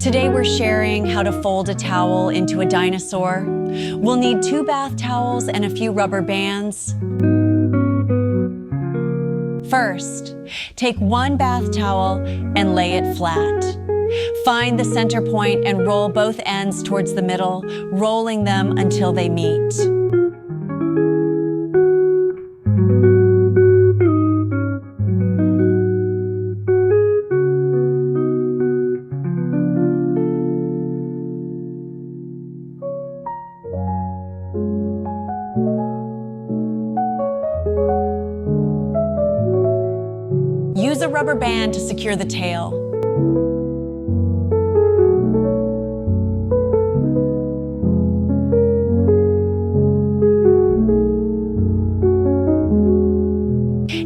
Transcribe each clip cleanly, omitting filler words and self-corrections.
Today we're sharing how to fold a towel into a dinosaur. We'll need 2 bath towels and a few rubber bands. First, take 1 bath towel and lay it flat. Find the center point and roll both ends towards the middle, rolling them until they meet. Use a rubber band to secure the tail.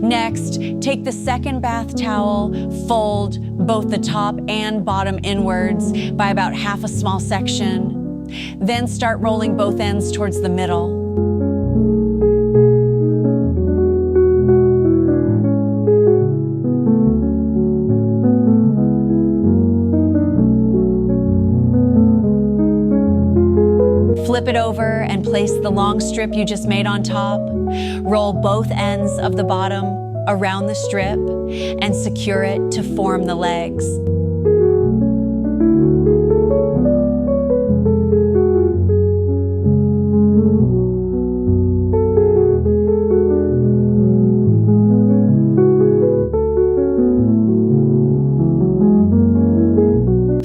Next, take the second bath towel, fold both the top and bottom inwards by about half a small section. Then start rolling both ends towards the middle. Flip it over and place the long strip you just made on top. Roll both ends of the bottom around the strip and secure it to form the legs.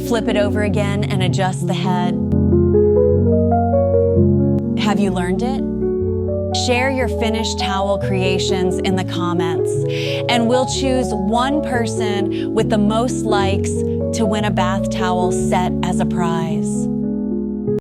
Flip it over again and adjust the head. Have you learned it? Share your finished towel creations in the comments, and we'll choose one person with the most likes to win a bath towel set as a prize.